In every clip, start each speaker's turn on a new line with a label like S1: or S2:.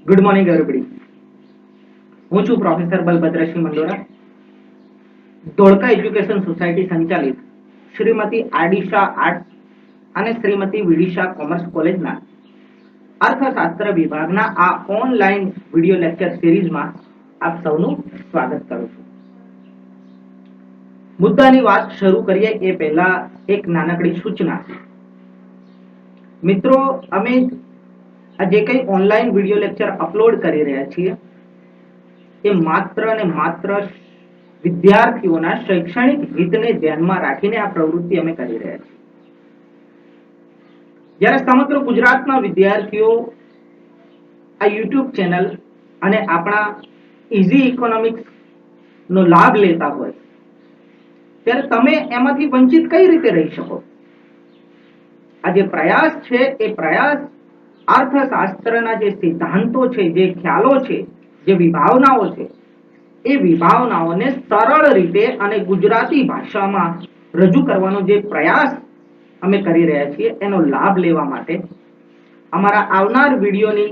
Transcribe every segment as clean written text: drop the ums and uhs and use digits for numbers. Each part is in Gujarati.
S1: Good morning everybody. હું છું professor Balbhadrasinh Mandora, Dholka education society સંચાલિત શ્રીમતી આરડી આર્ટ્સ અને શ્રીમતી વિડિશા કોમર્સ કોલેજના અર્થશાસ્ત્ર વિભાગના આ ઓનલાઈન વિડિયો લેક્ચર સિરીઝમાં આપ સૌનું સ્વાગત કરું છું. મુદ્દાની વાત શરૂ કરીએ એ પહેલા એક નાનકડી સૂચના. મિત્રો, અમે જે કંઈ ઓનલાઈન વિડિયો લેક્ચર અપલોડ કરી રહ્યા છીએ એ માત્ર ને માત્ર વિદ્યાર્થીઓના શૈક્ષણિક હિતને ધ્યાનમાં રાખીને આ પ્રવૃત્તિ અમે કરી રહ્યા છીએ. જ્યારે સમગ્ર ગુજરાતના વિદ્યાર્થીઓ આ યુટ્યુબ ચેનલ અને આપણા ઇઝી ઇકોનોમિક્સ નો લાભ લેતા હોય ત્યારે તમે એમાંથી વંચિત કઈ રીતે રહી શકો? આ જે પ્રયાસ છે એ પ્રયાસ અર્થશાસ્ત્રના જે સિદ્ધાંતો છે, જે ખ્યાલો છે, જે વિભાવનાઓ છે, એ વિભાવનાઓને સરળ રીતે અને ગુજરાતી ભાષામાં રજૂ કરવાનો જે પ્રયાસ અમે કરી રહ્યા છીએ એનો લાભ લેવા માટે અમારા આવનાર વિડીયોની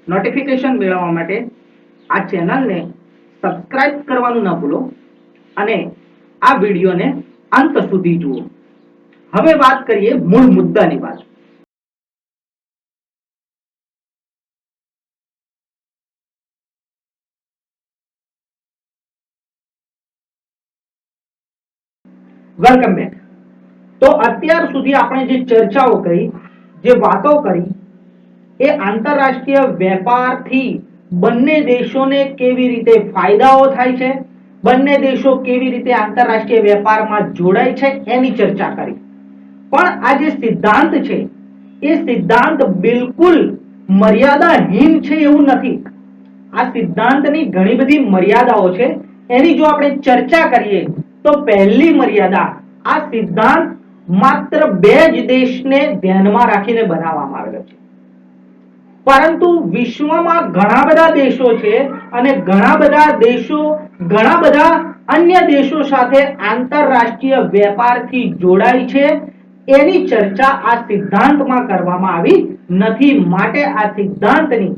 S1: નોટિફિકેશન મેળવવા માટે આ ચેનલને સબસ્ક્રાઇબ કરવાનું ન ભૂલો અને આ વિડીયોને અંત સુધી જુઓ. હવે વાત કરીએ મૂળ મુદ્દાની વાત. Welcome back. તો અત્યાર સુધી આપણે જે ચર્ચાઓ કરી, જે વાતો કરી, એ આંતરરાષ્ટ્રીય વેપારથી બંને દેશોને કેવી રીતે ફાયદાઓ થાય છે, બંને દેશો કેવી રીતે આંતરરાષ્ટ્રીય વેપારમાં જોડાય છે એની ચર્ચા કરી. પણ આ જે સિદ્ધાંત છે એ સિદ્ધાંત બિલકુલ મર્યાદાહીન છે એવું નથી. આ સિદ્ધાંતની ઘણી બધી મર્યાદાઓ છે. એની જો આપણે ચર્ચા કરીએ તો પહેલી મર્યાદા, આ સિદ્ધાંત માત્ર બે જ દેશને ધ્યાનમાં રાખીને બનાવવામાં આવેલો છે. પરંતુ વિશ્વમાં ઘણા બધા દેશો છે અને ઘણા બધા દેશો ઘણા બધા અન્ય દેશો સાથે આંતરરાષ્ટ્રીય વેપારથી જોડાય છે. એની ચર્ચા આ સિદ્ધાંતમાં કરવામાં આવી નથી. માટે આ સિદ્ધાંતની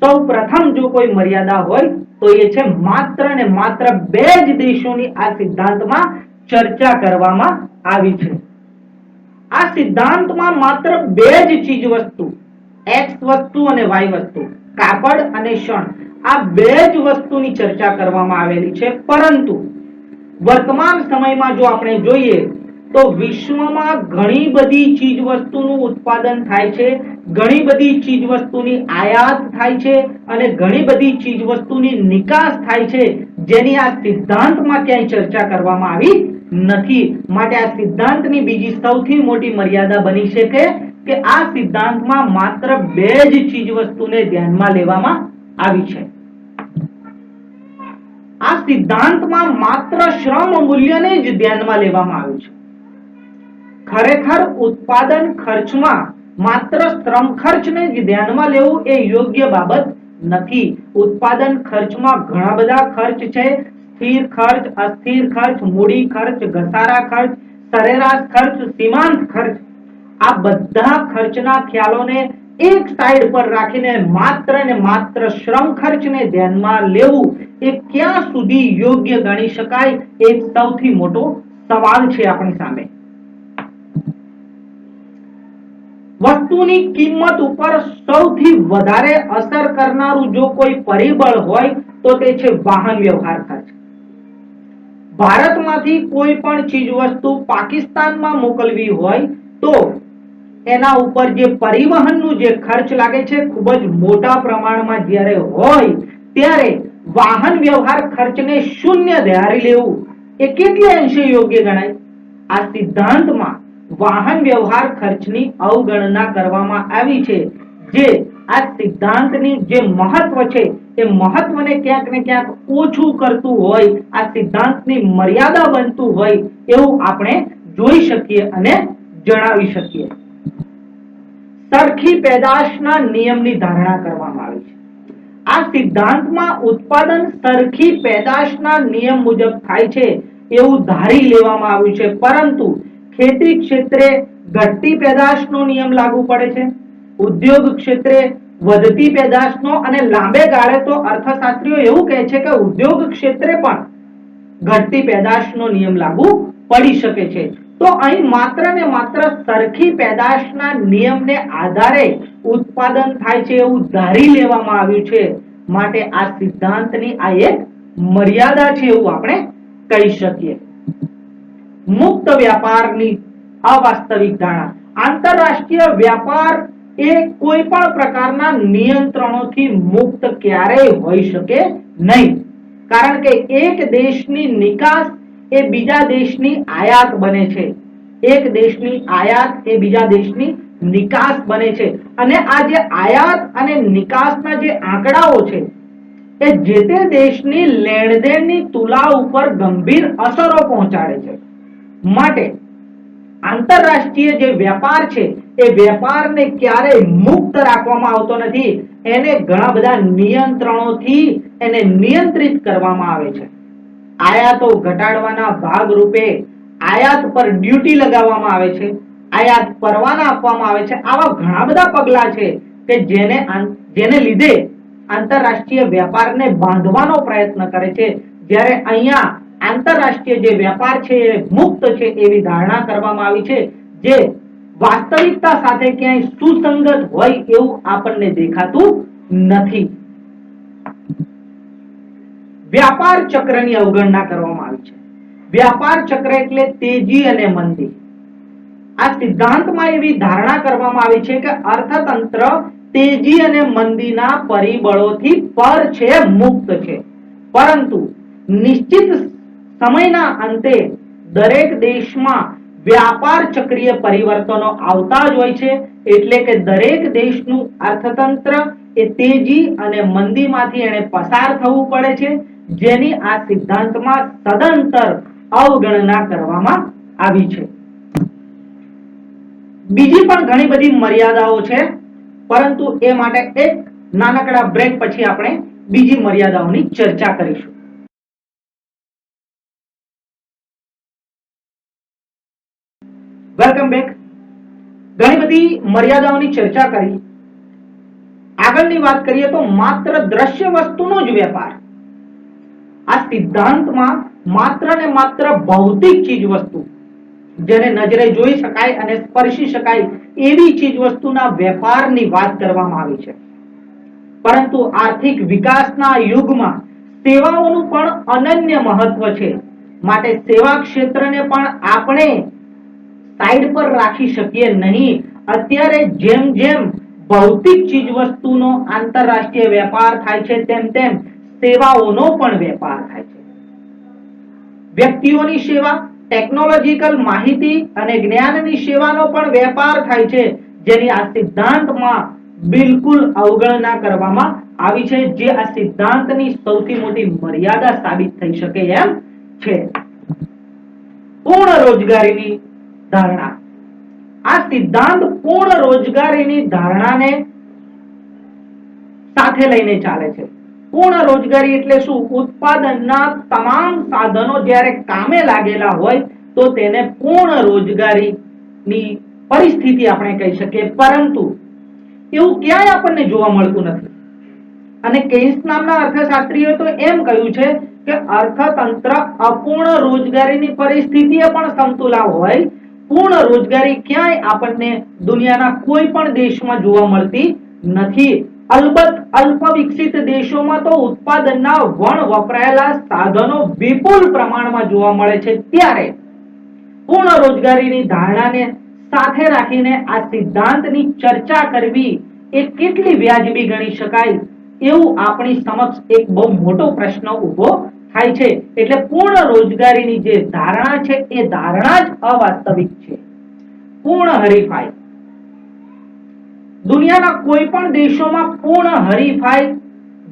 S1: સૌ પ્રથમ જો કોઈ મર્યાદા હોય તો એ છે માત્ર ને માત્ર બે જ દેશોની આ સિદ્ધાંતમાં ચર્ચા કરવામાં આવી છે. આ સિદ્ધાંતમાં માત્ર બે જ ચીજ વસ્તુ, એક્સ વસ્તુ અને વાય વસ્તુ, કાપડ અને શણ, આ બે જ વસ્તુની ચર્ચા કરવામાં આવેલી છે. પરંતુ વર્તમાન સમયમાં જો આપણે જોઈએ તો વિશ્વમાં ઘણી બધી ચીજ વસ્તુનું ઉત્પાદન થાય છે, ઘણી બધી ચીજ વસ્તુની આયાત થાય છે અને ઘણી બધી ચીજ વસ્તુની નિકાસ થાય છે, જેની આ સિદ્ધાંતમાં ક્યાંય ચર્ચા કરવામાં આવી નથી. માટે આ સિદ્ધાંતની બીજી સૌથી મોટી મર્યાદા બની શકે કે આ સિદ્ધાંતમાં માત્ર બે જ ચીજ વસ્તુને ધ્યાનમાં લેવામાં આવી છે. આ સિદ્ધાંતમાં માત્ર શ્રમ મૂલ્યને જ ધ્યાનમાં લેવામાં આવ્યું છે. ખરેખર ઉત્પાદન ખર્ચમાં માત્ર શ્રમ ખર્ચને જ ધ્યાનમાં લેવું એ યોગ્ય બાબત નથી. ઉત્પાદન ખર્ચમાં ઘણા બધા ખર્ચ છે. સ્થિર ખર્ચ, અસ્થિર ખર્ચ, મૂડી ખર્ચ, ઘસારા ખર્ચ, સરેરાશ ખર્ચ, સીમાંત ખર્ચ, આ બધા ખર્ચના ખ્યાલોને એક સાઈડ પર રાખીને માત્ર ને માત્ર શ્રમ ખર્ચને ધ્યાનમાં લેવું એ ક્યાં સુધી યોગ્ય ગણી શકાય એ સૌથી મોટો સવાલ છે આપણી સામે. વસ્તુની કિંમત ઉપર સૌથી વધારે અસર કરનારું જો કોઈ પરિબળ હોય તો તે છે વાહન વ્યવહાર ખર્ચ. ભારતમાંથી કોઈ પણ ચીજ વસ્તુ પાકિસ્તાનમાં મોકલવી હોય તો એના ઉપર જે પરિવહનનું જે ખર્ચ લાગે છે ખૂબ જ મોટા પ્રમાણમાં જ્યારે હોય ત્યારે વાહન વ્યવહાર ખર્ચને શૂન્ય ધારી લેવું એ કેટલે અંશે યોગ્ય ગણાય? આ સિદ્ધાંતમાં વાહન વ્યવહાર ખર્ચની અવગણના કરવામાં આવી છે, જે આ સિદ્ધાંતની જે મહત્વ છે એ મહત્વને ક્યાંક ને ક્યાંક ઓછું કરતું હોય, આ સિદ્ધાંતની મર્યાદા બનતું હોય એવું આપણે જોઈ શકીએ અને જણાવી શકીએ. સરખી પેદાશના નિયમની ધારણા કરવામાં આવી છે. આ સિદ્ધાંતમાં ઉત્પાદન સરખી પેદાશના નિયમ મુજબ થાય છે એવું ધારી લેવામાં આવ્યું છે. પરંતુ ખેતી ક્ષેત્રે ઘટતી પેદાશનો નિયમ લાગુ પડે છે, ઉદ્યોગ ક્ષેત્રે વધતી પેદાશનો અને લાંબે ગાળે તો અર્થશાસ્ત્રીઓ એવું કહે છે કે ઉદ્યોગ ક્ષેત્રે પણ ઘટતી પેદાશનો નિયમ લાગુ પડી શકે છે. તો અહીં માત્ર ને માત્ર સરખી પેદાશના નિયમને આધારે ઉત્પાદન થાય છે એવું ધારી લેવામાં આવ્યું છે. માટે આ સિદ્ધાંતની આ એક મર્યાદા છે એવું આપણે કહી શકીએ. મુક્ત વ્યાપારની અવાસ્તવિક ધારણા. આંતરરાષ્ટ્રીય વ્યાપાર એ કોઈ પણ પ્રકારના નિયંત્રણોથી મુક્ત ક્યારેય હોઈ શકે નહીં. કારણ કે એક દેશની નિકાસ એ બીજા દેશની આયાત બને છે. એક દેશની આયાત એ બીજા દેશની નિકાસ બને છે. અને આ જે આયાત અને નિકાસના જે આંકડાઓ છે એ જે તે દેશની લેણદેણની તુલા ઉપર ગંભીર અસરો પહોંચાડે છે. માટે આંતરરાષ્ટ્રીય જે વેપાર છે એ વેપારને ક્યારેય મુક્ત રાખવામાં આવતો નથી. એને ઘણા બધા નિયંત્રણોથી એને નિયંત્રિત કરવામાં આવે છે. આયાતો ઘટાડવાના ભાગ રૂપે આયાત પર ડ્યુટી લગાવવામાં આવે છે. આયાત પરવાના આપવામાં આવે છે. આવા ઘણા બધા પગલા છે કે જેને લીધે આંતરરાષ્ટ્રીય વેપારને બાંધવાનો પ્રયત્ન કરે છે. જ્યારે અહીંયા આંતરરાષ્ટ્રીય જે વેપાર છે એ મુક્ત છે એવી ધારણા કરવામાં આવી છે, જે વાસ્તવિકતા સાથે ક્યાંય સુસંગત હોય એવું આપણને દેખાતું નથી. વ્યાપાર ચક્રની અવગણના કરવામાં આવી છે. વ્યાપાર ચક્ર એટલે તેજી અને મંદી. આ સિદ્ધાંતમાં એવી ધારણા કરવામાં આવી છે કે અર્થતંત્ર તેજી અને મંદીના પરિબળોથી પર છે, મુક્ત છે. પરંતુ નિશ્ચિત સમયના અંતે દરેક દેશમાં વ્યાપાર ચક્રીય પરિવર્તનો આવતા જ હોય છે. એટલે કે દરેક દેશનું અર્થતંત્ર એ તેજી અને મંદીમાંથી એને પસાર થવું પડે છે, જેની આ સિદ્ધાંતમાં સદંતર અવગણના કરવામાં આવી છે. બીજી પણ ઘણી બધી મર્યાદાઓ છે, પરંતુ એ માટે એક નાનકડા બ્રેક પછી આપણે બીજી મર્યાદાઓની ચર્ચા કરીશું. Welcome back. ઘણી બધી મર્યાદાઓની ચર્ચા કરી. આગળની વાત કરીએ તો માત્ર દ્રશ્ય વસ્તુનો જ વેપાર. આ સિદ્ધાંતમાં માત્ર ને માત્ર ભૌતિક ચીજ વસ્તુ, જેને નજરે જોઈ શકાય અને સ્પર્શી શકાય એવી ચીજ વસ્તુના વેપારની વાત કરવામાં આવી છે. પરંતુ આર્થિક વિકાસના યુગમાં સેવાઓનું પણ અનન્ય મહત્વ છે. માટે સેવા ક્ષેત્રને પણ આપણે સાઈડ પર રાખી શકીએ નહીં. અત્યારે જેમ જેમ ભૌતિક ચીજ વસ્તુનો આંતરરાષ્ટ્રીય વેપાર થાય છે, તેમ તેમ સેવાઓનો પણ વેપાર થાય છે. વ્યક્તિઓની સેવા, ટેકનોલોજીકલ માહિતી અને જ્ઞાનની સેવાનો પણ વેપાર થાય છે, જેની આ સિદ્ધાંતમાં બિલકુલ અવગણના કરવામાં આવી છે, જે આ સિદ્ધાંતની સૌથી મોટી મર્યાદા સાબિત થઈ શકે એમ છે. પૂર્ણ રોજગારીની ધારણા. આ સિદ્ધાંત પૂર્ણ રોજગારીની ધારણાને સાથે લઈને ચાલે છે. પૂર્ણ રોજગારી એટલે શું? ઉત્પાદનના તમામ સાધનો જ્યારે કામે લાગેલા હોય તો તેને પૂર્ણ રોજગારીની પરિસ્થિતિ આપણે કહી શકીએ. પરંતુ એવું ક્યાંય આપણને જોવા મળતું નથી. અને કેન્સ નામના અર્થશાસ્ત્રીએ તો એમ કહ્યું છે કે અર્થતંત્ર અપૂર્ણ રોજગારીની પરિસ્થિતિએ પણ સમતુલા હોય, પૂર્ણ રોજગારી ક્યાંય આપણને દુનિયાના કોઈ પણ દેશમાં જોવા મળતી નથી. અલબત્ત અલ્પ વિકસિત દેશોમાં તો ઉત્પાદનના વણ વપરાયેલા સાધનો વિપુલ પ્રમાણમાં જોવા મળે છે. ત્યારે પૂર્ણ રોજગારીની ધારણાને સાથે રાખીને આ સિદ્ધાંતની ચર્ચા કરવી એ કેટલી વ્યાજબી ગણી શકાય એવું આપણી સમક્ષ એક બહુ મોટો પ્રશ્ન ઉભો થાય છે. એટલે પૂર્ણ રોજગારીની જે ધારણા છે એ ધારણા જ અવાસ્તવિક છે. પૂર્ણ હરીફાઈ. દુનિયાના કોઈ પણ દેશોમાં પૂર્ણ હરીફાઈ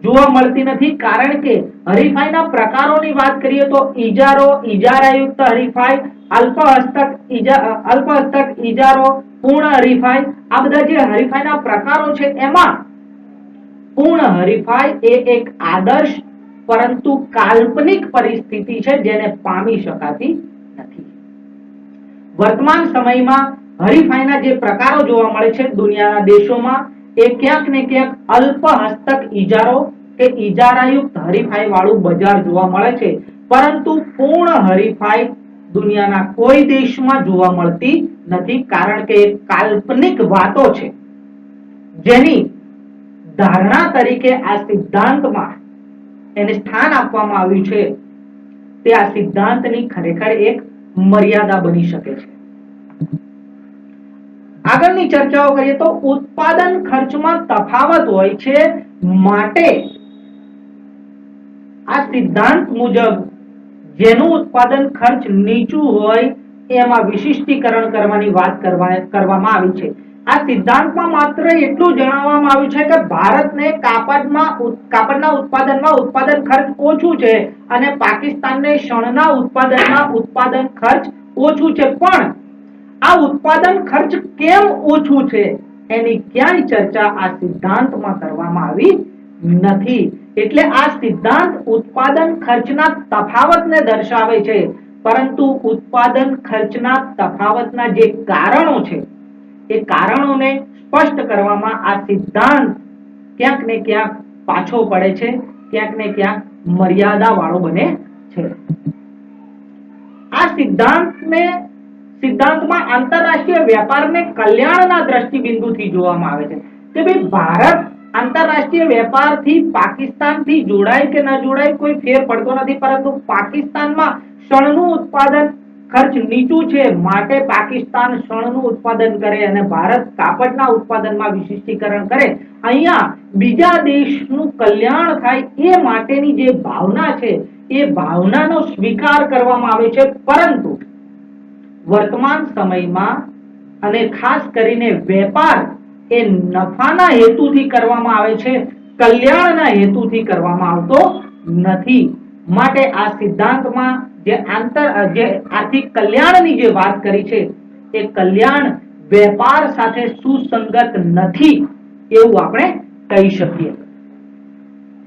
S1: જોવા મળતી નથી. કારણ કે હરીફાઈના પ્રકારોની વાત કરીએ તો ઇજારો, ઇજારાયુક્ત હરીફાઈ, અલ્પ હસ્તક ઇજારો, પૂર્ણ હરીફાઈ, આ બધા જે હરીફાઈના પ્રકારો છે એમાં પૂર્ણ હરીફાઈ એ એક આદર્શ પરંતુ કાલ્પનિક પરિસ્થિતિ છે, જેને પામી શકાતી નથી. વર્તમાન સમયમાં હરીફાઈના જે પ્રકારો જોવા મળે છે દુનિયાના દેશોમાં, એ ક્યાંક ને ક્યાંક અલ્પ હસ્તક ઇજારો કે ઇજારાયુક્ત હરીફાઈ વાળું બજાર જોવા મળે છે, પરંતુ પૂર્ણ હરીફાઈ દુનિયાના કોઈ દેશમાં જોવા મળતી નથી, કારણ કે કાલ્પનિક વાતો છે જેની ધારણા તરીકે આ સિદ્ધાંતમાં એને સ્થાન આપવામાં આવ્યું છે, તે આ સિદ્ધાંતની ખરેખર એક મર્યાદા બની શકે છે. આગળની ચર્ચાઓ કરીએ તો ઉત્પાદન ખર્ચમાં તફાવત હોય છે, માટે આ સિદ્ધાંત મુજબ જેનું ઉત્પાદન ખર્ચ નીચું હોય એમાં વિશિષ્ટીકરણ કરવાની વાત કરવામાં આવી છે. આ સિદ્ધાંતમાં માત્ર એટલું જણાવવામાં આવ્યું છે કે ભારતને કાપડના ઉત્પાદનમાં ઉત્પાદન ખર્ચ ઓછું છે અને પાકિસ્તાનને શણના ઉત્પાદનમાં ઉત્પાદન ખર્ચ ઓછું છે, પણ આ ઉત્પાદન ખર્ચ કેમ ઓછું છે એની ક્યાંય ચર્ચા આ સિદ્ધાંતમાં કરવામાં આવી નથી. એટલે આ સિદ્ધાંત ઉત્પાદન ખર્ચના તફાવતને દર્શાવે છે, પરંતુ ઉત્પાદન ખર્ચના તફાવતના જે કારણો છે એ કારણોને સ્પષ્ટ કરવામાં આ સિદ્ધાંત ક્યાંક ને ક્યાંક પાછો પડે છે, ક્યાંક ને ક્યાંક મર્યાદા વાળો બને છે. આ સિદ્ધાંતમાં આંતરરાષ્ટ્રીય વેપારને કલ્યાણના દ્રષ્ટિબિંદુથી જોવામાં આવે છે કે ભાઈ ભારત આંતરરાષ્ટ્રીય વેપારથી પાકિસ્તાનથી જોડાય કે ન જોડાય કોઈ ફેર પડતો નથી, પરંતુ પાકિસ્તાનમાં શણનું ઉત્પાદન ખર્ચ નીચું છે, માટે પાકિસ્તાન શણનું ઉત્પાદન કરે અને ભારત કાપડના ઉત્પાદનમાં વિશિષ્ટીકરણ કરે. અહીંયા બીજા દેશનું કલ્યાણ થાય એ માટેની જે ભાવના છે એ ભાવનાનો સ્વીકાર કરવામાં આવે છે, પરંતુ વર્તમાન સમયમાં અને ખાસ કરીને વેપાર એ નફાના હેતુથી કરવામાં આવે છે, કલ્યાણના હેતુથી કરવામાં આવતો નથી. માટે આ સિદ્ધાંતમાં જે આર્થિક કલ્યાણની જે વાત કરી છે એ કલ્યાણ વેપાર સાથે સુસંગત નથી એવું આપણે કહી શકીએ.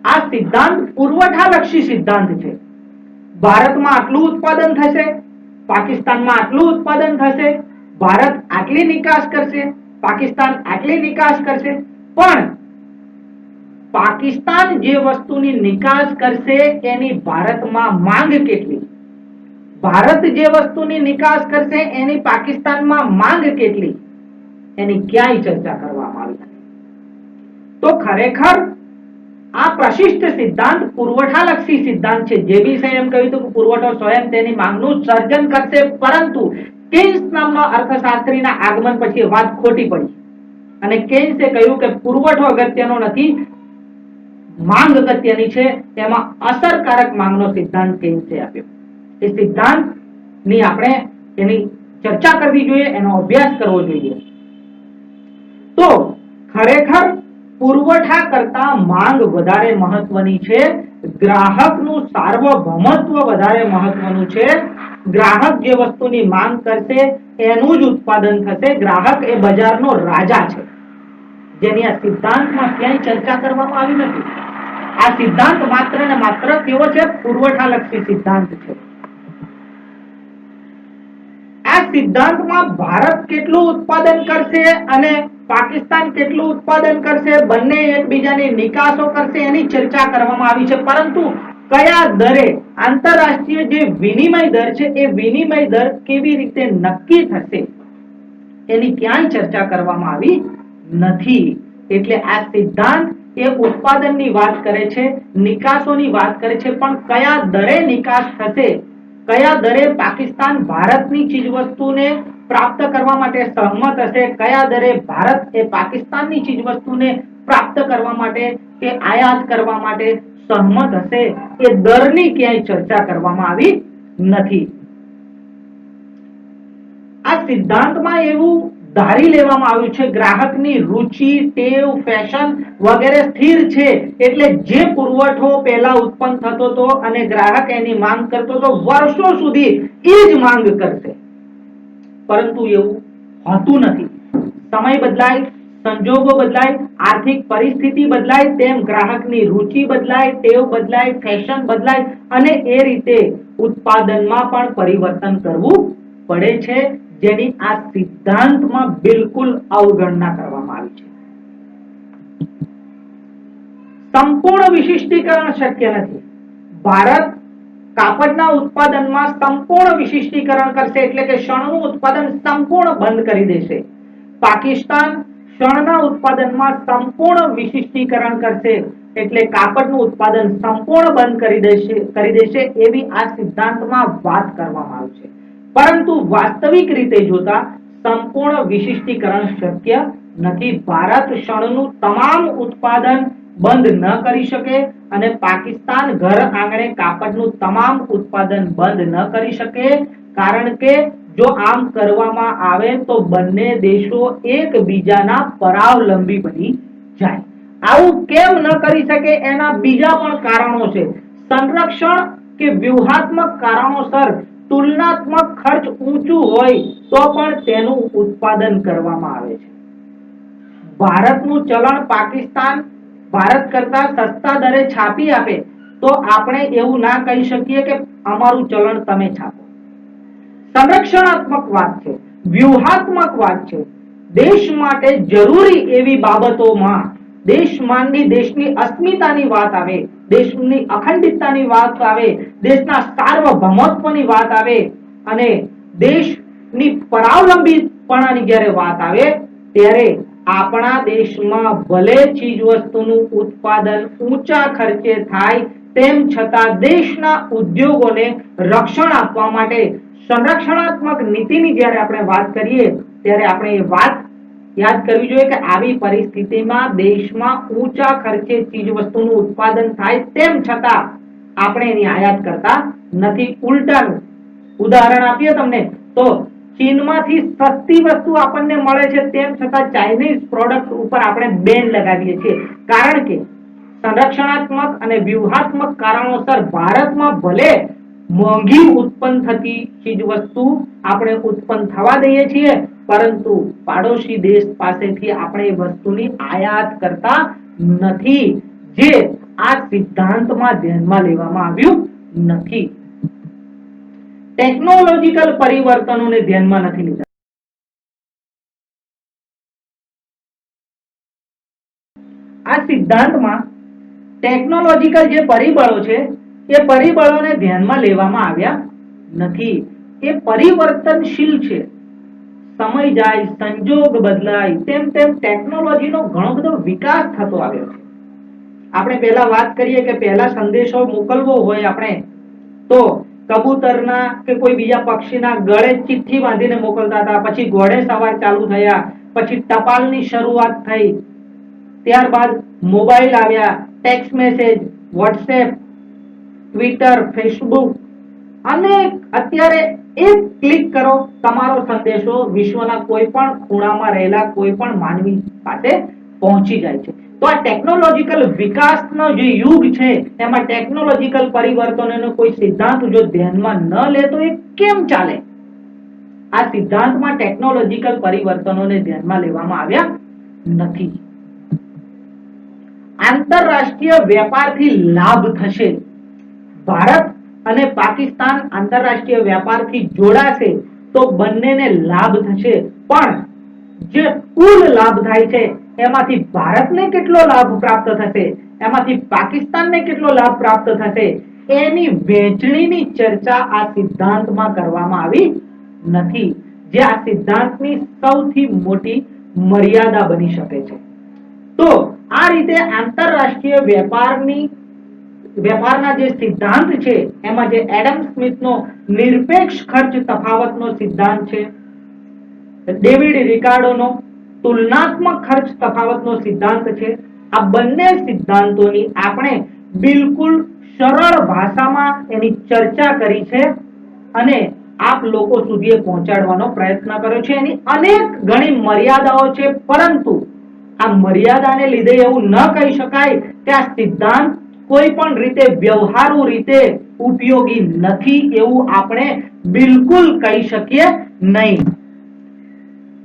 S1: આ સિદ્ધાંત પુરવઠાલક્ષી સિદ્ધાંત છે. ભારતમાં આટલું ઉત્પાદન થશે, પાકિસ્તાનમાં આટલું ઉત્પાદન થશે, ભારત આટલી નિકાસ કરશે, પાકિસ્તાન આટલી નિકાસ કરશે, પણ પાકિસ્તાન જે વસ્તુની નિકાસ કરશે એની ભારતમાં માંગ કેટલી, ભારત જે વસ્તુની નિકાસ કરશે એની પાકિસ્તાનમાં માંગ કેટલી, એની ક્યાંય ચર્ચા કરવામાં આવી નથી. તો ખરેખર આ પ્રશિષ્ટ સિદ્ધાંત પુરવઠાલક્ષી સિદ્ધાંત છે. જે બી એમ કહ્યું હતું કે પુરવઠો સ્વયં તેની માંગનું સર્જન કરશે, પરંતુ કેન્સ નામના અર્થશાસ્ત્રીના આગમન પછી વાત ખોટી પડી અને કેન્સે કહ્યું કે પુરવઠો અગત્યનો નથી, માંગ અગત્યની છે. તેમાં અસરકારક માંગનો સિદ્ધાંત કેન્સે આપ્યો. એ સિદ્ધાંતની આપણે એની ચર્ચા કરવી જોઈએ, એનો અભ્યાસ કરવો જોઈએ. તો ખરેખર પુરવઠા કરતા માંગ વધારે મહત્વની છે, ગ્રાહકનું સાર્વભૌમત્વ વધારે મહત્વનું છે. ગ્રાહક જે વસ્તુની માંગ કરશે એનું જ ઉત્પાદન થશે. ગ્રાહક એ બજારનો રાજા છે, જેની આ સિદ્ધાંતમાં ક્યાંય ચર્ચા કરવામાં આવી નથી. આ સિદ્ધાંત માત્ર ને માત્ર કેવો છે? પુરવઠાલક્ષી સિદ્ધાંત છે. આ સિદ્ધાંતમાં ભારત કેટલું ઉત્પાદન કરશે અને પાકિસ્તાન કેટલું ઉત્પાદન કરશે, બંને એકબીજાની નિકાસો કરશે એની ચર્ચા કરવામાં આવી છે, પરંતુ કયા દરે આંતરરાષ્ટ્રીય જે વિનિમય દર છે એ વિનિમય દર કેવી રીતે નક્કી થશે એની ક્યાંય ચર્ચા કરવામાં આવી નથી. એટલે આ સિદ્ધાંત એ ઉત્પાદનની વાત કરે છે, નિકાસોની વાત કરે છે, પણ કયા દરે નિકાસ થશે, કયા દરે પાકિસ્તાન ભારતની ચીજવસ્તુને પ્રાપ્ત કરવા માટે સહમત હશે, કયા દરે ભારત એ પાકિસ્તાનની ચીજવસ્તુને પ્રાપ્ત કરવા માટે કે આયાત કરવા માટે સહમત હશે, એ દરની ક્યાંય ચર્ચા કરવામાં આવી નથી. આ સિદ્ધાંતમાં એવું ધારી લેવામાં આવ્યું છે ગ્રાહકની રુચિ, ટેવ, ફેશન વગેરે સ્થિર છે, એટલે જે પુરવઠો પહેલા ઉત્પન્ન થતો હતો અને ગ્રાહક એની માંગ કરતો હતો વર્ષો સુધી એ જ માંગ કરશે, પરંતુ એવું હોતું નથી. સમય બદલાય, સંજોગો બદલાય, આર્થિક પરિસ્થિતિ બદલાય, તેમ ગ્રાહકની રુચિ બદલાય, ટેવ બદલાય, ફેશન બદલાય અને એ રીતે ઉત્પાદનમાં પણ પરિવર્તન કરવું પડે છે, જેની આ સિદ્ધાંતમાં બિલકુલ અવગણના કરવામાં આવી છે. સંપૂર્ણ વિશિષ્ટીકરણ શક્ય નથી. ભારત કાપડના ઉત્પાદનમાં સંપૂર્ણ વિશિષ્ટીકરણ કરશે એટલે કે શણનું ઉત્પાદન સંપૂર્ણ બંધ કરી દેશે. પાકિસ્તાન શણના ઉત્પાદનમાં સંપૂર્ણ વિશિષ્ટીકરણ કરશે એટલે કાપડનું ઉત્પાદન સંપૂર્ણ બંધ કરી દેશે એવી આ સિદ્ધાંતમાં વાત કરવામાં આવી છે. પરંતુ વાસ્તવિક રીતે જોતા સંપૂર્ણ વિશિષ્ટીકરણ શક્ય નથી. ભારત શણનું તમામ ઉત્પાદન બંધ ન કરી શકે અને પાકિસ્તાન ઘર આંગણે કાપડનું તમામ ઉત્પાદન બંધ ન કરી શકે, કારણ કે જો આમ કરવામાં આવે તો બંને દેશો એકબીજાના પરાવલંબી બની જાય. આવું કેમ ન કરી શકે એના બીજા પણ કારણો છે. સંરક્ષણ કે વ્યૂહાત્મક કારણોસર તુલનાત્મક ખર્ચ ઊંચું હોય તો પણ તેનું ઉત્પાદન કરવામાં આવે છે. ભારતનું ચલણ પાકિસ્તાન ભારત કરતા સસ્તા દરે છાપી આપે તો આપણે એવું ના કહી શકીએ કે અમારું ચલણ તમે છાપો. સંરક્ષણાત્મક વાત છે, વ્યૂહાત્મક વાત છે. દેશ માટે જરૂરી એવી બાબતોમાં દેશમાનની દેશની અસ્મિતાની વાત આવે, દેશની અખંડિતતાની વાત આવે, દેશના સાર્વભૌમત્વની વાત આવે અને દેશની પરાવલંબીપણાની જ્યારે વાત આવે ત્યારે આપણા દેશમાં ભલે ચીજ વસ્તુનું ઉત્પાદન ઊંચા ખર્ચે થાય તેમ છતાં દેશના ઉદ્યોગોને રક્ષણ આપવા માટે સંરક્ષણાત્મક નીતિની જ્યારે આપણે વાત કરીએ ત્યારે આપણે એ વાત યાદ કરવી જોઈએ કે આવી પરિસ્થિતિમાં દેશમાં ઊંચા ખર્ચે ચીજ વસ્તુનું ઉત્પાદન થાય તેમ છતાં આપણે એની આયાત કરતા નથી. ઉલટાનું ઉદાહરણ આપીએ તમને તો ચીનમાંથી સસ્તી વસ્તુ આપણને મળે છે તેમ છતાં ચાઇનીઝ પ્રોડક્ટ ઉપર આપણે બેન લગાવીએ છીએ, કારણ કે સંરક્ષણાત્મક અને વ્યૂહાત્મક કારણોસર ભારતમાં ભલે મોંઘી ઉત્પન્ન થતી ચીજ વસ્તુ આપણે ઉત્પન્ન થવા દઈએ છીએ, પરંતુ પાડોશી દેશ પાસેથી આપણે એ વસ્તુની આયાત કરતા નથી, જે આ સિદ્ધાંતમાં ધ્યાનમાં લેવામાં આવ્યું નથી. ટેકનોલોજીકલ પરિવર્તનોને ધ્યાનમાં નથી લીધા. આ સિદ્ધાંતમાં ટેકનોલોજીકલ જે પરિબળો છે એ પરિબળોને ધ્યાનમાં લેવામાં આવ્યા નથી. એ પરિવર્તનશીલ છે. સમય જાય, સંજોગ બદલાય તેમ તેમ ટેકનોલોજીનો ઘણો બધો વિકાસ થતો આવ્યો છે. આપણે પહેલા વાત કરીએ કે પહેલા સંદેશો મોકલવો હોય આપણે તો કબૂતરના કે કોઈ બીજા પક્ષીના ગળે ચિઠ્ઠી બાંધીને મોકલતા હતા, પછી ઘોડે સવાર ચાલુ થયા, પછી ટપાલની શરૂઆત થઈ, ત્યારબાદ મોબાઈલ આવ્યા, text message, WhatsApp, Twitter, Facebook અને અત્યારે એક ક્લિક કરો તમારો સંદેશો વિશ્વના કોઈ પણ ખૂણામાં રહેલા કોઈ પણ માનવી પાસે પહોંચી જાય છે. તો આ ટેકનોલોજીકલ વિકાસનો જે યુગ છે એમાં ટેકનોલોજીકલ પરિવર્તનોનો કોઈ સિદ્ધાંત જો ધ્યાનમાં ન લે તો એ કેમ ચાલે? આ સિદ્ધાંતમાં ટેકનોલોજીકલ પરિવર્તનોને ધ્યાનમાં લેવામાં આવ્યા નથી. આંતરરાષ્ટ્રીય વેપારથી લાભ થશે. ભારત અને પાકિસ્તાન આંતરરાષ્ટ્રીય વેપારથી જોડાશે તો બંનેને લાભ થશે, પણ જે કુલ લાભ થાય છે એમાંથી ભારતને કેટલો લાભ પ્રાપ્ત થશે, એમાંથી પાકિસ્તાનને કેટલો લાભ પ્રાપ્ત થશે, એની વહેંચણીની ચર્ચા આ સિદ્ધાંતમાં કરવામાં આવી નથી, જે આ સિદ્ધાંતની સૌથી મોટી મર્યાદા બની શકે છે. તો આ રીતે આંતરરાષ્ટ્રીય વેપારના જે સિદ્ધાંત છે એમાં જે એડમ સ્મિથનો નિરપેક્ષ ખર્ચ તફાવતનો સિદ્ધાંત છે, ડેવિડ રિકાર્ડોનો તુલનાત્મક ખર્ચ તફાવતનો સિદ્ધાંત છે, આ બંને સિદ્ધાંતોની આપણે બિલકુલ સરળ ભાષામાં એની ચર્ચા કરી છે અને આપ લોકો સુધી પહોંચાડવાનો પ્રયત્ન કર્યો છે. એની અનેક ઘણી મર્યાદાઓ છે, પરંતુ આ મર્યાદાને લીધે એવું ન કહી શકાય કે આ સિદ્ધાંત કોઈ પણ રીતે વ્યવહારુ રીતે ઉપયોગી નથી, એવું આપણે બિલકુલ કહી શકીએ નહીં.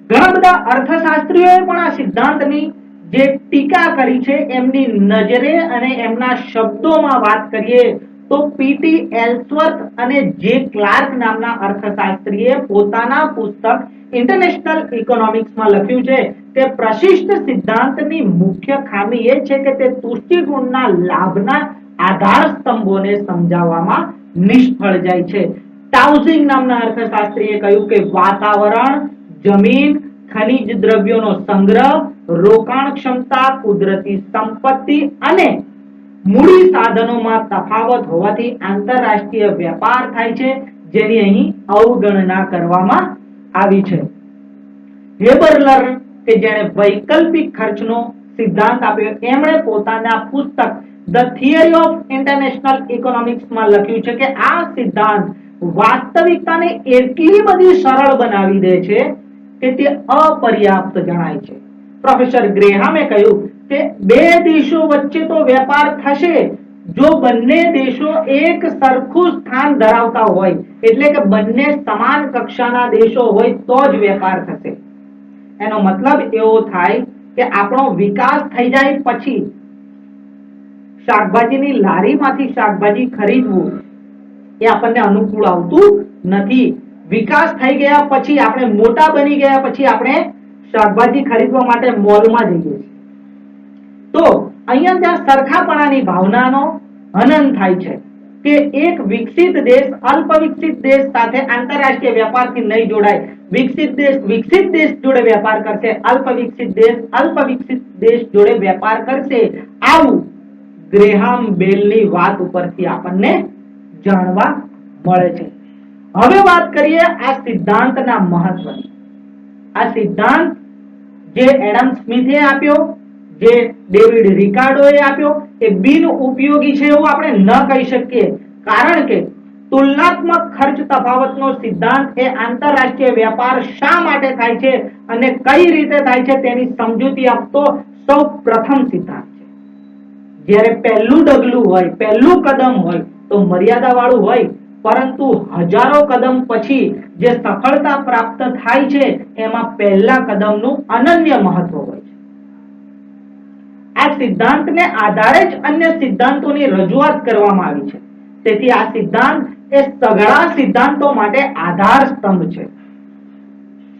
S1: ઘણા બધા અર્થશાસ્ત્રીઓએ પણ આ સિદ્ધાંતની જે ટીકા કરી છે એમની નજરે અને એમના શબ્દોમાં વાત કરીએ તો પીટી એલ્સવર્થ અને જે ક્લાર્ક નામના અર્થશાસ્ત્રીએ પોતાના પુસ્તક ઇન્ટરનેશનલ ઇકોનોમિક્સમાં લખ્યું છે કે પ્રશિષ્ટ સિદ્ધાંતની મુખ્ય ખામી એ છે કે તે તુષ્ટિગુણના લાભના આધાર સ્તંભોને સમજાવવામાં નિષ્ફળ જાય છે. ટાઉઝિંગ નામના અર્થશાસ્ત્રીએ કહ્યું કે વાતાવરણ, જમીન, ખનિજ દ્રવ્યોનો સંગ્રહ, રોકાણ ક્ષમતા, કુદરતી સંપત્તિ અને મૂડી સાધનોમાં તફાવત હોવાથી આંતરરાષ્ટ્રીય વેપાર થાય છે, જેની અહીં અવગણના કરવામાં આવી છે. હેબરલર કે જેણે વૈકલ્પિક ખર્ચનો સિદ્ધાંત આપ્યો, એમણે પોતાના પુસ્તક ધ થિયરી ઓફ ઇન્ટરનેશનલ ઇકોનોમિક્સમાં લખ્યું છે કે આ સિદ્ધાંત વાસ્તવિકતાને એટલી બધી સરળ બનાવી દે છે કે તે અપર્યાપ્ત જણાય છે. પ્રોફેસર ગ્રેહામે કહ્યું કે બે દેશો વચ્ચે તો વેપાર થશે જો બંને દેશો એક સરખું સ્થાન ધરાવતા હોય, એટલે કે બંને સમાન કક્ષાના દેશો હોય તો જ વેપાર થશે. એનો મતલબ એવો થાય કે આપણો વિકાસ થઈ જાય પછી શાકભાજીની લારીમાંથી શાકભાજી ખરીદવું એ આપણને અનુકૂળ આવતું નથી. વિકાસ થઈ ગયા પછી, આપણે મોટા બની ગયા પછી આપણે શાકભાજી ખરીદવા માટે મોલમાં જઈએ છીએ. તો અહીંયા ત્યાં સરખાપણાની ભાવનાનો હનન થાય છે કે એક વિકસિત દેશ અલ્પ વિકસિત દેશ સાથે આંતરરાષ્ટ્રીય વેપારથી નહીં જોડાય. વિકસિત દેશ જોડે વેપાર કરશે, અલ્પ વિકસિત દેશ જોડે વેપાર કરશે. આવું ગ્રેહામ બેલની વાત ઉપરથી આપણને જાણવા મળે છે. હવે વાત કરીએ આ સિદ્ધાંતના મહત્વની. આ સિદ્ધાંત જે એડમ સ્મિથે આપ્યો, જે ડેવિડ રિકાર્ડોએ આપ્યો, એ બિન ઉપયોગી છે એવું આપણે ન કહી શકીએ, કારણ કે તુલનાત્મક ખર્ચ તફાવતનો સિદ્ધાંત એ આંતરરાષ્ટ્રીય વેપાર શા માટે થાય છે અને કઈ રીતે થાય છે તેની સમજૂતી આપતો સૌ પ્રથમ સિદ્ધાંત છે. જ્યારે પહેલું ડગલું હોય, પહેલું કદમ હોય તો મર્યાદાવાળું હોય, પરંતુ હજારો કદમ પછી જે સફળતા પ્રાપ્ત થાય છે એમાં પહેલા કદમનું અનન્ય મહત્વ હોય છે. આ સિદ્ધાંતને આધારે જ અન્ય સિદ્ધાંતોની રજૂઆત કરવામાં આવી છે. તેથી આ સિદ્ધાંત એ સઘળા સિદ્ધાંતો માટે આધાર સ્તંભ છે.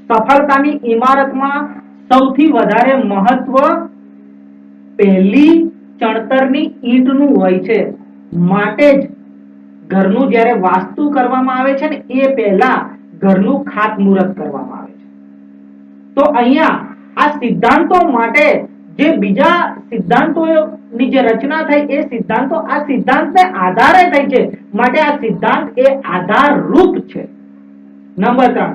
S1: સફળતાની ઇમારતમાં સૌથી વધારે મહત્વ પહેલી ચણતરની ઈંટનું હોય છે. માટે જ ઘરનું જ્યારે વાસ્તુ કરવામાં આવે છે ને એ પહેલા ઘરનું ખાતમુહૂર્ત કરવામાં આવે છે. તો અહીંયા આ સિદ્ધાંતો માટે જે બીજા સિદ્ધાંતોની જે રચના થઈ એ સિદ્ધાંતો આ સિદ્ધાંતને આધારે થઈ છે, માટે આ સિદ્ધાંત એ આધારરૂપ છે. નંબર 3,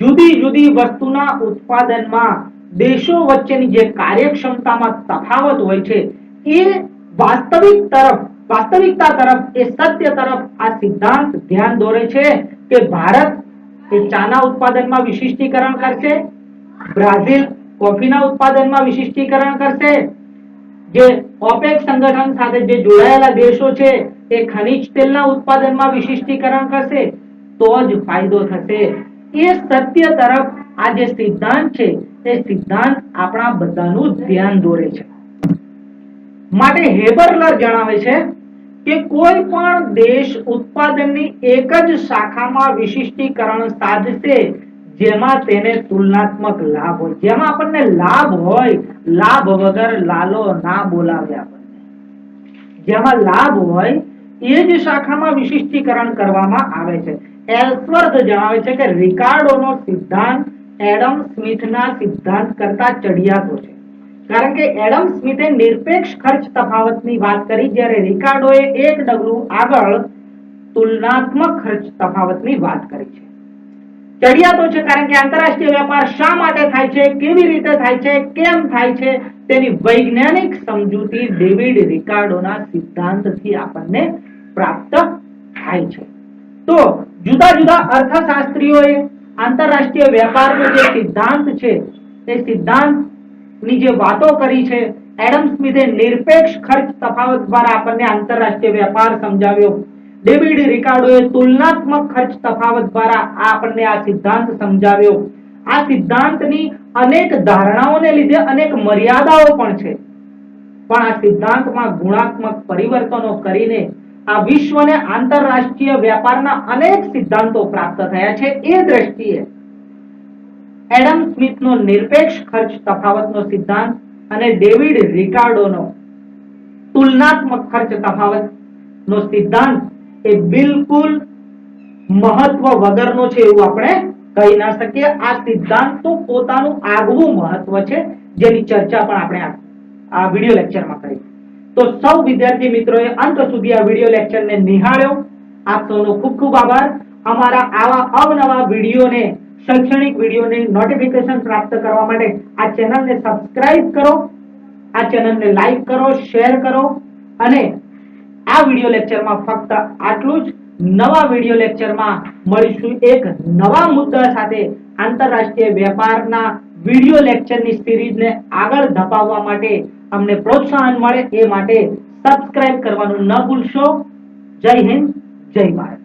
S1: જુદી જુદી વસ્તુના ઉત્પાદનમાં દેશો વચ્ચેની જે કાર્યક્ષમતામાં તફાવત હોય છે એ વાસ્તવિકતા તરફ, એ સત્ય તરફ આ સિદ્ધાંત ધ્યાન દોરે છે કે ભારત એ ચાના ઉત્પાદનમાં વિશિષ્ટીકરણ કરશે, બ્રાઝિલ કોફીના ઉત્પાદનમાં વિશિષ્ટીકરણ કરશે, જે ઓપેક સંગઠન સાથે જે જોડાયેલા દેશો છે એ ખનિજ તેલના ઉત્પાદનમાં વિશિષ્ટીકરણ કરશે તો જ ફાયદો થશે. એ સત્ય તરફ આ જે સિદ્ધાંત છે એ સિદ્ધાંત આપણા બધાનું ધ્યાન દોરે છે. માટે હેબરલર જણાવે છે કે કોઈ પણ દેશ ઉત્પાદનની એક જ શાખામાં વિશિષ્ટીકરણ સાધશે જેમાં તેને તુલનાત્મક લાભ હોય, જેમાં આપણને લાભ હોય, લાભ વગર લાલો ના બોલાવે આપણને, જેમાં લાભ હોય એ જ શાખામાં વિશિષ્ટીકરણ કરવામાં આવે છે. એલ્સવર્થ જણાવે છે કે રિકાર્ડોનો સિદ્ધાંત એડમ સ્મિથના સિદ્ધાંત કરતા ચડિયાતો છે, કારણ કે એડમ સ્મિથે નિરપેક્ષ ખર્ચ તફાવતની વાત કરી, જ્યારે રિકાર્ડોએ એક ડગલું આગળ તુલનાત્મક ખર્ચ તફાવતની વાત કરી છે. ચડિયાતો છે કારણ કે આંતરરાષ્ટ્રીય વેપાર શા માટે થાય છે, કેવી રીતે થાય છે, કેમ થાય છે તેની વૈજ્ઞાનિક સમજૂતી ડેવિડ રિકાર્ડોના સિદ્ધાંતથી આપણને પ્રાપ્ત થાય છે. તો જુદા જુદા અર્થશાસ્ત્રીઓએ આંતરરાષ્ટ્રીય વેપારનો જે સિદ્ધાંત છે એ સિદ્ધાંતની જે વાતો કરી છે, એડમ સ્મિથે નિરપેક્ષ ખર્ચ તફાવત દ્વારા આપણને આંતરરાષ્ટ્રીય વેપાર સમજાવ્યો, ડેવિડ રિકાર્ડોએ તુલનાત્મક ખર્ચ તફાવત દ્વારા આપણને આ સિદ્ધાંત સમજાવ્યો. આ સિદ્ધાંતની અનેક ધારણાઓને લીધે અનેક મર્યાદાઓ પણ છે, પણ આ સિદ્ધાંતમાં ગુણાત્મક પરિવર્તનો કરીને આ વિશ્વને આંતરરાષ્ટ્રીય વેપારના અનેક સિદ્ધાંતો પ્રાપ્ત થયા છે. એ દ્રષ્ટિએ એડમ સ્મિથનો નિરપેક્ષ ખર્ચ તફાવતનો સિદ્ધાંત અને ડેવિડ રિકાર્ડોનો તુલનાત્મક ખર્ચ તફાવતનો સિદ્ધાંત એ બિલકુલ મહત્વ વગરનો છે એવું આપણે કહી ના શકીએ. આ સિદ્ધાંતનું પોતાનું આગવું મહત્વ છે, જેની ચર્ચા પણ આપણે આ વિડિયો લેક્ચરમાં કરી. તો સૌ વિદ્યાર્થી મિત્રોએ અંત સુધી આ વિડિયો લેક્ચરને નિહાળ્યો. આપ સૌનો ખૂબ ખૂબ આભાર. અમારા આવા અવનવા વિડિયોને, શૈક્ષણિક વિડિયોને નોટિફિકેશન પ્રાપ્ત કરવા માટે આ ચેનલને સબસ્ક્રાઇબ કરો, આ ચેનલને લાઈક કરો, શેર કરો અને આ વિડિયો લેક્ચરમાં ફક્ત આટલું જ. નવા વિડિયો લેક્ચરમાં મળીશું એક નવા મુદ્દા સાથે. આંતરરાષ્ટ્રીય વેપારના વિડિયો લેક્ચરની સિરીઝને આગળ ધપાવવા માટે અમને પ્રોત્સાહન મળે એ માટે સબસ્ક્રાઇબ કરવાનું ન ભૂલશો. જય હિન્દ, જય ભારત.